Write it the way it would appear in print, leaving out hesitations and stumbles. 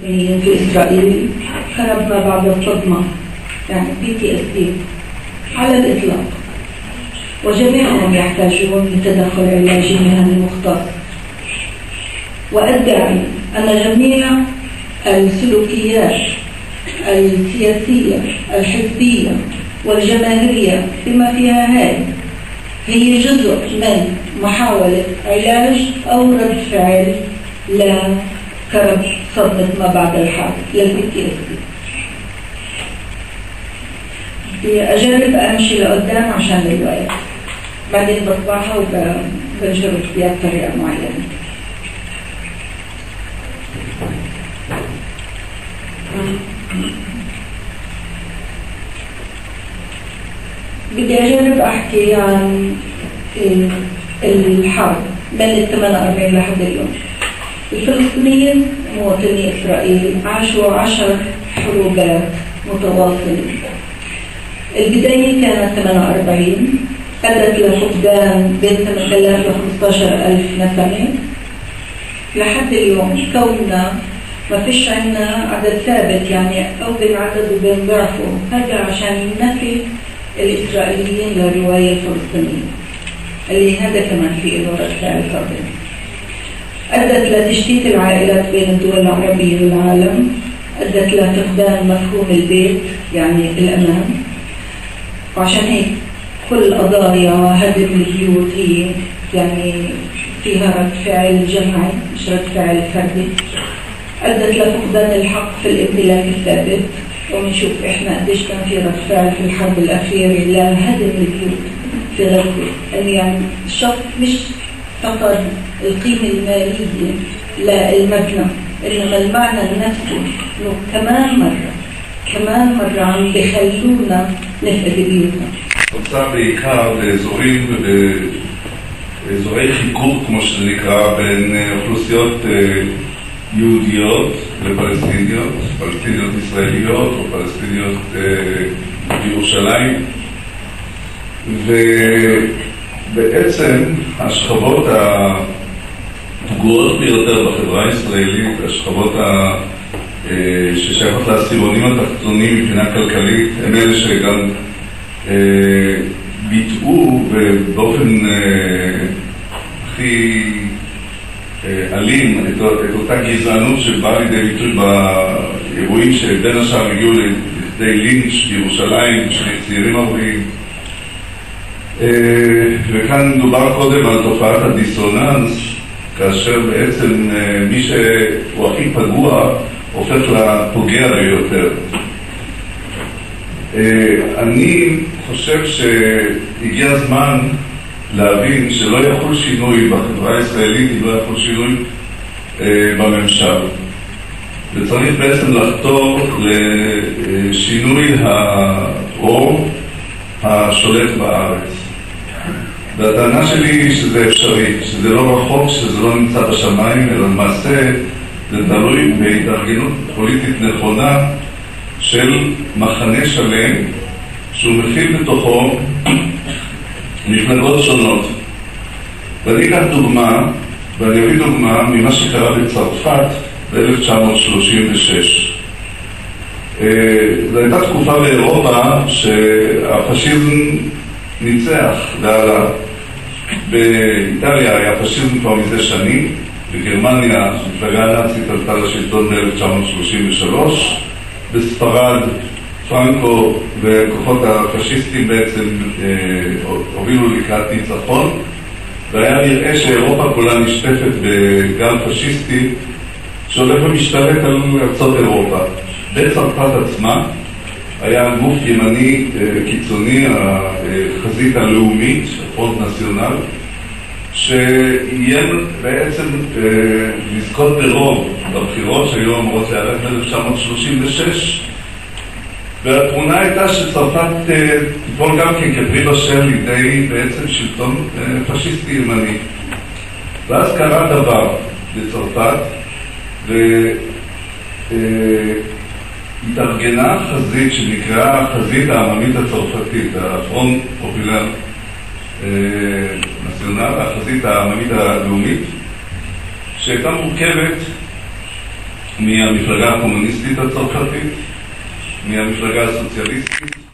في إسرائيل هرب ما بعد الصدمة، يعني PTSD على الإطلاق، وجميعهم يحتاجون لتدخل علاجي مهني مختص. وأدعي أن جميع السلوكيات السياسية الحزبية والجماهيرية بما فيها هي جزء من محاولة علاج أو رد فعل لكرب صدمة ما بعد الحرب للPTSD. بدي أجرب أمشي لقدام عشان الوقت، بعدين بطبعها وبجرب فيها بطريقة معينة. بدي أجرب أحكي عن الحرب من 48 لحد اليوم. الفلسطينيين مواطني إسرائيل عاشوا 10 حروبات متواصلة. البداية كانت 48 أدت لفقدان بين 8000 ل 15000 نسمة. لحد اليوم كوننا ما فيش عنا عدد ثابت، يعني أو بالعدد وبين ضعفه، هذا عشان نفي الإسرائيليين للرواية الفلسطينية اللي هذا كمان فيه رد فعل قادم. أدت لتشتيت العائلات بين الدول العربية والعالم، أدت لفقدان مفهوم البيت يعني الأمان. وعشان هيك كل قضايا هدم البيوت هي يعني فيها رد فعل جماعي مش رد فعل فردي. أدت لفقدان الحق في الامتلاك الثابت، ونشوف إحنا قديش كان في رد فعل في الحرب الأخيرة لهدم البيوت في غزة. يعني الشق مش فقط القيمة المالية للمبنى، إنما المعنى نفسه إنه كمان مرة عم بخلونا نفقد بيوتنا. נוצר בעיקר באזורי חיכוך, כמו שזה נקרא, בין אוכלוסיות יהודיות ופלסטיניות, פלסטיניות ישראליות או פלסטיניות בירושלים, ובעצם השכבות הפגועות ביותר בחברה הישראלית, השכבות ששייכות לעשירונים התחתונים מבחינה כלכלית, הם אלה שגם ביטאו באופן הכי אלים את אותה גזענות שבאה לידי ביטוי באירועים שבין השאר הגיעו לכדי לינץ' בירושלים, שני צעירים ערביים. וכאן דובר קודם על תופעת הדיסוננס, כאשר בעצם מי שהוא הכי פגוע הופך לפוגע ביותר. אני חושב שהגיע הזמן להבין שלא יכול שינוי בחברה הישראלית, לא יכול שינוי בממשל. וצריך בעצם לחתור לשינוי הרוב השולט בארץ. והטענה שלי היא שזה אפשרי, שזה לא רחוק, שזה לא נמצא בשמיים, אלא למעשה זה תלוי בהתארגנות פוליטית נכונה של מחנה שלם שהוא מכיל בתוכו מפלגות שונות. ואני אקח דוגמה, ואני אביא דוגמה ממה שקרה בצרפת ב-1936. זו הייתה תקופה באירופה שהפשיזם ניצח ועלה. באיטליה היה פשיזם כבר מזה שנים, בגרמניה המפלגה הנאצית עלתה לשלטון ב-1933, בספרד פרנקו וכוחות הפשיסטים בעצם הובילו לקראת ניצחון, והיה נראה שאירופה כולה נשטפת בגל פשיסטי שהולך ומשתלט על ארצות אירופה. בצרפת עצמה היה גוף ימני קיצוני, החזית הלאומית, הפרונט נציונל, שאיים בעצם לזכות ברוב בבחירות שהיו אמורות להיערך ב-1936, והתמונה הייתה שצרפת תיפול גם כן כפרי בשל לידי בעצם שלטון פשיסטי ימני. ואז קרה דבר בצרפת, התארגנה חזית שנקראה החזית העממית הצרפתית, הפרונט פופולר נציונל, החזית העממית הלאומית, שהייתה מורכבת מהמפלגה הקומוניסטית הצרפתית, מהמפלגה הסוציאליסטית,